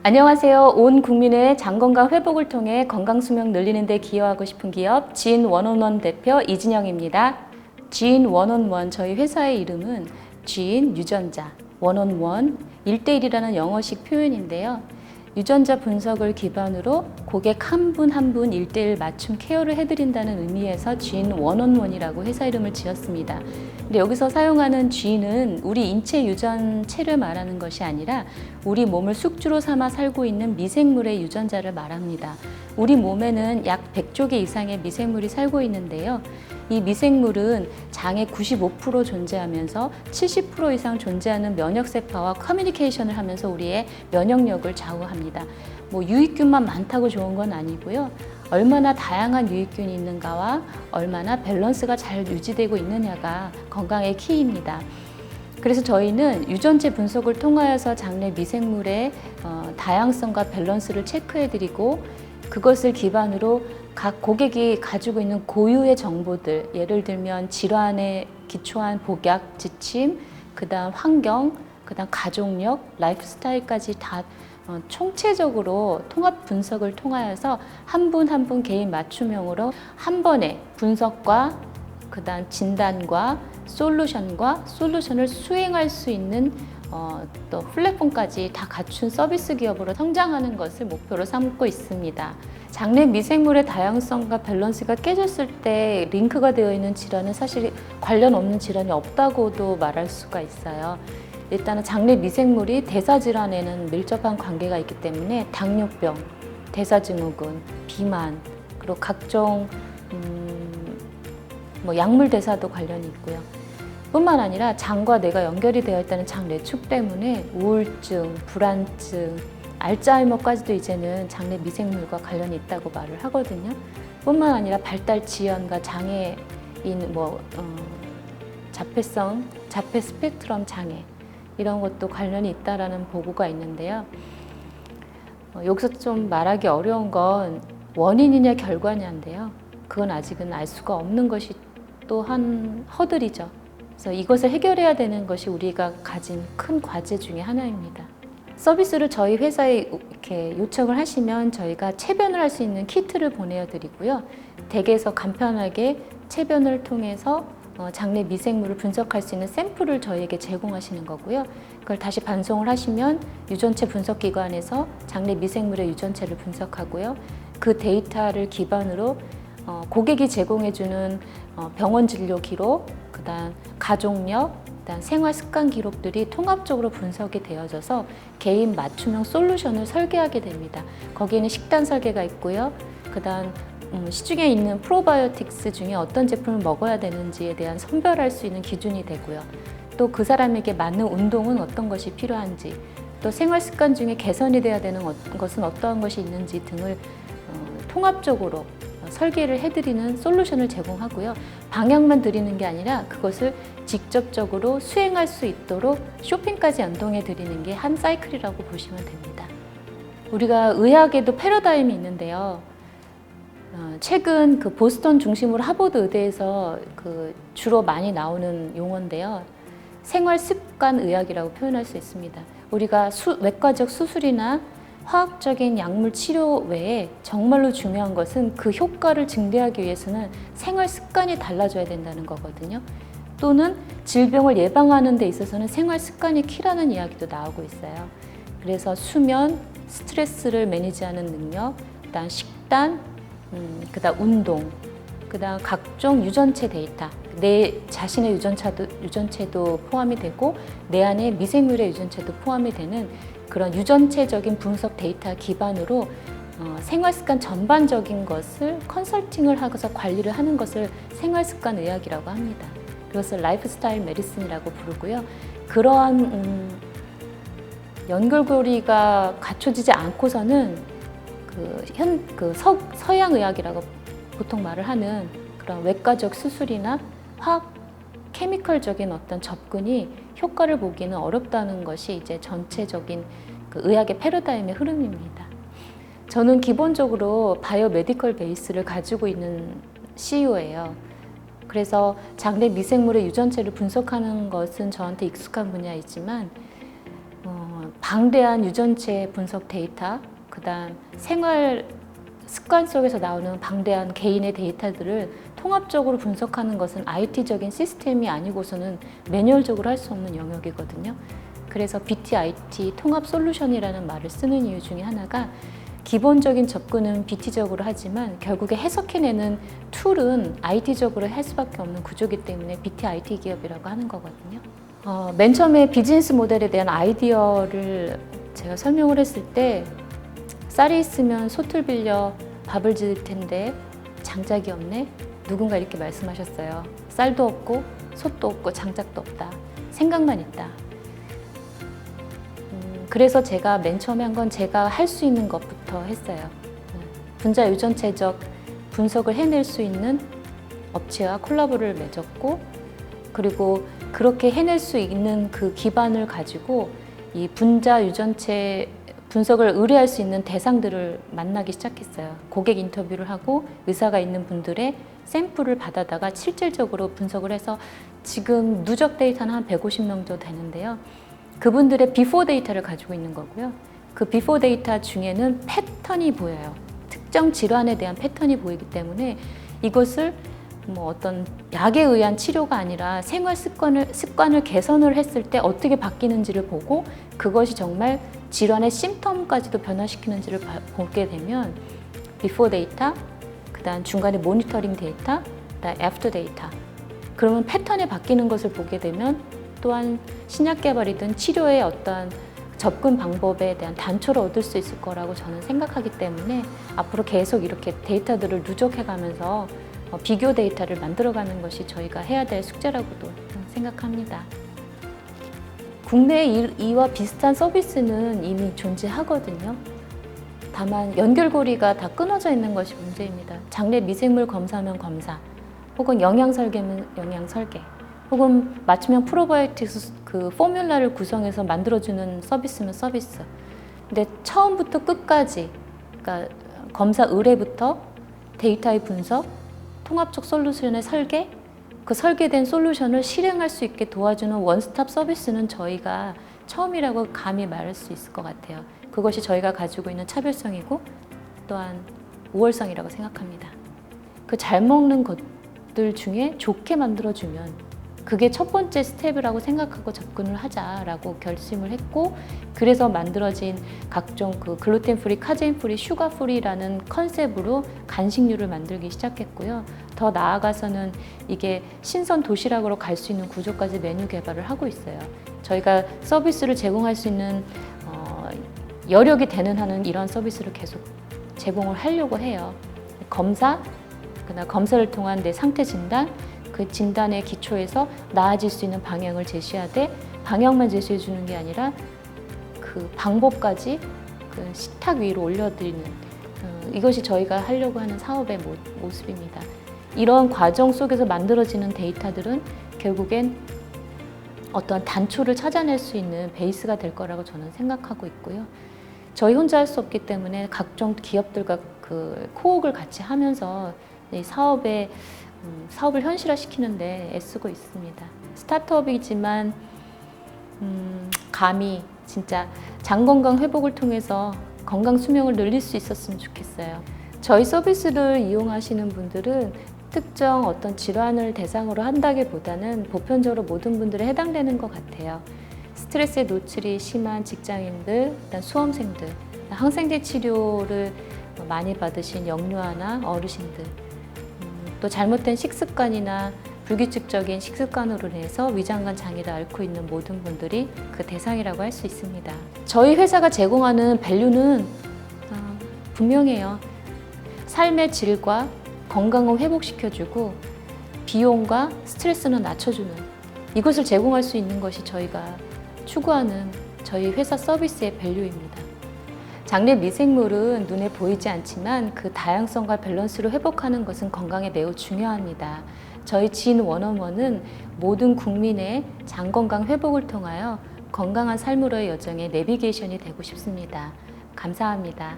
안녕하세요. 온 국민의 장건강 회복을 통해 건강 수명 늘리는 데 기여하고 싶은 기업 지인 원온원 대표 이진영입니다. 지인 원온원, 저희 회사의 이름은 지인 유전자 원온원 1:1이라는 영어식 표현인데요. 유전자 분석을 기반으로 고객 한 분 한 분 1:1 맞춤 케어를 해드린다는 의미에서 지인 원온원이라고 회사 이름을 지었습니다. 근데 여기서 사용하는 G는 우리 인체 유전체를 말하는 것이 아니라 우리 몸을 숙주로 삼아 살고 있는 미생물의 유전자를 말합니다. 우리 몸에는 약 100조 개 이상의 미생물이 살고 있는데요. 이 미생물은 장에 95% 존재하면서 70% 이상 존재하는 면역세포와 커뮤니케이션을 하면서 우리의 면역력을 좌우합니다. 유익균만 많다고 좋은 건 아니고요. 얼마나 다양한 유익균이 있는가와 얼마나 밸런스가 잘 유지되고 있느냐가 건강의 키입니다. 그래서 저희는 유전체 분석을 통하여서 장내 미생물의 다양성과 밸런스를 체크해드리고 그것을 기반으로 각 고객이 가지고 있는 고유의 정보들, 예를 들면 질환에 기초한 복약, 지침, 그다음 환경, 그다음 가족력, 라이프 스타일까지 다 총체적으로 통합 분석을 통하여서 한 분 한 분 개인 맞춤형으로 한 번에 분석과 그다음 진단과 솔루션을 수행할 수 있는 또 플랫폼까지 다 갖춘 서비스 기업으로 성장하는 것을 목표로 삼고 있습니다. 장내 미생물의 다양성과 밸런스가 깨졌을 때 링크가 되어 있는 질환은 사실 관련 없는 질환이 없다고도 말할 수가 있어요. 일단은 장내 미생물이 대사질환에는 밀접한 관계가 있기 때문에 당뇨병, 대사증후군, 비만, 그리고 각종 약물 대사도 관련이 있고요. 뿐만 아니라 장과 뇌가 연결이 되어 있다는 장 내축 때문에 우울증, 불안증, 알츠하이머까지도 이제는 장내 미생물과 관련이 있다고 말을 하거든요. 뿐만 아니라 발달 지연과 장애인, 자폐 스펙트럼 장애 이런 것도 관련이 있다라는 보고가 있는데요. 여기서 좀 말하기 어려운 건 원인이냐 결과냐인데요. 그건 아직은 알 수가 없는 것이 또한 허들이죠. 그래서 이것을 해결해야 되는 것이 우리가 가진 큰 과제 중에 하나입니다. 서비스를 저희 회사에 이렇게 요청을 하시면 저희가 체변을 할 수 있는 키트를 보내드리고요. 댁에서 간편하게 체변을 통해서 장내 미생물을 분석할 수 있는 샘플을 저희에게 제공하시는 거고요. 그걸 다시 반송을 하시면 유전체 분석기관에서 장내 미생물의 유전체를 분석하고요. 그 데이터를 기반으로 고객이 제공해주는 병원 진료 기록, 그다음 가족력, 그다음 생활 습관 기록들이 통합적으로 분석이 되어져서 개인 맞춤형 솔루션을 설계하게 됩니다. 거기에는 식단 설계가 있고요. 그다음 시중에 있는 프로바이오틱스 중에 어떤 제품을 먹어야 되는지에 대한 선별할 수 있는 기준이 되고요. 또 그 사람에게 맞는 운동은 어떤 것이 필요한지, 또 생활 습관 중에 개선이 돼야 되는 것은 어떠한 것이 있는지 등을 통합적으로 설계를 해드리는 솔루션을 제공하고요. 방향만 드리는 게 아니라 그것을 직접적으로 수행할 수 있도록 쇼핑까지 연동해 드리는 게 한 사이클이라고 보시면 됩니다. 우리가 의학에도 패러다임이 있는데요. 최근 그 보스턴 중심으로 하버드 의대에서 주로 많이 나오는 용어인데요. 생활 습관 의학이라고 표현할 수 있습니다. 우리가 외과적 수술이나 화학적인 약물 치료 외에 정말로 중요한 것은 그 효과를 증대하기 위해서는 생활 습관이 달라져야 된다는 거거든요. 또는 질병을 예방하는 데 있어서는 생활 습관이 키라는 이야기도 나오고 있어요. 그래서 수면, 스트레스를 매니지하는 능력, 그다음 식단, 그다음 운동, 그다음 각종 유전체 데이터, 내 자신의 유전체도 포함이 되고 내 안에 미생물의 유전체도 포함이 되는 그런 유전체적인 분석 데이터 기반으로 생활습관 전반적인 것을 컨설팅을 하고서 관리를 하는 것을 생활습관 의학이라고 합니다. 그것을 라이프스타일 메디슨이라고 부르고요. 그러한 연결고리가 갖춰지지 않고서는 서양 의학이라고 보통 말을 하는 그런 외과적 수술이나 화학 케미컬적인 어떤 접근이 효과를 보기는 어렵다는 것이 이제 전체적인 그 의학의 패러다임의 흐름입니다. 저는 기본적으로 바이오메디컬 베이스를 가지고 있는 CEO예요. 그래서 장내 미생물의 유전체를 분석하는 것은 저한테 익숙한 분야이지만 방대한 유전체 분석 데이터, 그다음 생활 습관 속에서 나오는 방대한 개인의 데이터들을 통합적으로 분석하는 것은 IT적인 시스템이 아니고서는 매뉴얼적으로 할 수 없는 영역이거든요. 그래서 BT-IT 통합 솔루션이라는 말을 쓰는 이유 중에 하나가 기본적인 접근은 BT적으로 하지만 결국에 해석해내는 툴은 IT적으로 할 수밖에 없는 구조이기 때문에 BT-IT 기업이라고 하는 거거든요. 맨 처음에 비즈니스 모델에 대한 아이디어를 제가 설명을 했을 때 쌀이 있으면 솥을 빌려 밥을 지을 텐데 장작이 없네? 누군가 이렇게 말씀하셨어요. 쌀도 없고 솥도 없고 장작도 없다. 생각만 있다. 그래서 제가 맨 처음에 한 건 제가 할 수 있는 것부터 했어요. 분자 유전체적 분석을 해낼 수 있는 업체와 콜라보를 맺었고, 그리고 그렇게 해낼 수 있는 그 기반을 가지고 이 분자 유전체 분석을 의뢰할 수 있는 대상들을 만나기 시작했어요. 고객 인터뷰를 하고 의사가 있는 분들의 샘플을 받아다가 실질적으로 분석을 해서 지금 누적 데이터는 한 150명 정도 되는데요. 그분들의 비포 데이터를 가지고 있는 거고요. 그 비포 데이터 중에는 패턴이 보여요. 특정 질환에 대한 패턴이 보이기 때문에 이것을 뭐 어떤 약에 의한 치료가 아니라 생활 습관을 개선을 했을 때 어떻게 바뀌는지를 보고 그것이 정말 질환의 심텀까지도 변화시키는지를 보게 되면 비포 데이터, 그다음 중간에 모니터링 데이터, 그다음 애프터 데이터. 그러면 패턴이 바뀌는 것을 보게 되면 또한 신약 개발이든 치료의 어떤 접근 방법에 대한 단초를 얻을 수 있을 거라고 저는 생각하기 때문에 앞으로 계속 이렇게 데이터들을 누적해 가면서 비교 데이터를 만들어가는 것이 저희가 해야 될 숙제라고도 생각합니다. 국내 이와 비슷한 서비스는 이미 존재하거든요. 다만 연결고리가 다 끊어져 있는 것이 문제입니다. 장내 미생물 검사면 검사, 혹은 영양 설계면 영양 설계, 혹은 맞춤형 프로바이오틱스 그 포뮬라를 구성해서 만들어주는 서비스면 서비스. 근데 처음부터 끝까지, 그러니까 검사 의뢰부터 데이터의 분석, 통합적 솔루션의 설계, 그 설계된 솔루션을 실행할 수 있게 도와주는 원스톱 서비스는 저희가 처음이라고 감히 말할 수 있을 것 같아요. 그것이 저희가 가지고 있는 차별성이고 또한 우월성이라고 생각합니다. 그 잘 먹는 것들 중에 좋게 만들어주면 그게 첫 번째 스텝이라고 생각하고 접근을 하자라고 결심을 했고, 그래서 만들어진 각종 그 글루텐 프리, 카제인 프리, 슈가 프리라는 컨셉으로 간식류를 만들기 시작했고요. 더 나아가서는 이게 신선 도시락으로 갈 수 있는 구조까지 메뉴 개발을 하고 있어요. 저희가 서비스를 제공할 수 있는 여력이 되는 한은 이런 서비스를 계속 제공을 하려고 해요. 검사, 그다음 검사를 통한 내 상태 진단, 그 진단의 기초에서 나아질 수 있는 방향을 제시하되 방향만 제시해 주는 게 아니라 그 방법까지 그 식탁 위로 올려드리는 이것이 저희가 하려고 하는 사업의 모습입니다. 이런 과정 속에서 만들어지는 데이터들은 결국엔 어떤 단초를 찾아낼 수 있는 베이스가 될 거라고 저는 생각하고 있고요. 저희 혼자 할 수 없기 때문에 각종 기업들과 그 코옥을 같이 하면서 이 사업을 현실화시키는데 애쓰고 있습니다. 스타트업이지만 감히 진짜 장건강 회복을 통해서 건강 수명을 늘릴 수 있었으면 좋겠어요. 저희 서비스를 이용하시는 분들은 특정 어떤 질환을 대상으로 한다기보다는 보편적으로 모든 분들에 해당되는 것 같아요. 스트레스에 노출이 심한 직장인들, 일단 수험생들, 항생제 치료를 많이 받으신 영유아나 어르신들, 또 잘못된 식습관이나 불규칙적인 식습관으로 인해서 위장관 장애를 앓고 있는 모든 분들이 그 대상이라고 할 수 있습니다. 저희 회사가 제공하는 밸류는 분명해요. 삶의 질과 건강을 회복시켜주고 비용과 스트레스는 낮춰주는 이것을 제공할 수 있는 것이 저희가 추구하는 저희 회사 서비스의 밸류입니다. 장내 미생물은 눈에 보이지 않지만 그 다양성과 밸런스를 회복하는 것은 건강에 매우 중요합니다. 저희 진 원어원은 모든 국민의 장 건강 회복을 통하여 건강한 삶으로의 여정의 내비게이션이 되고 싶습니다. 감사합니다.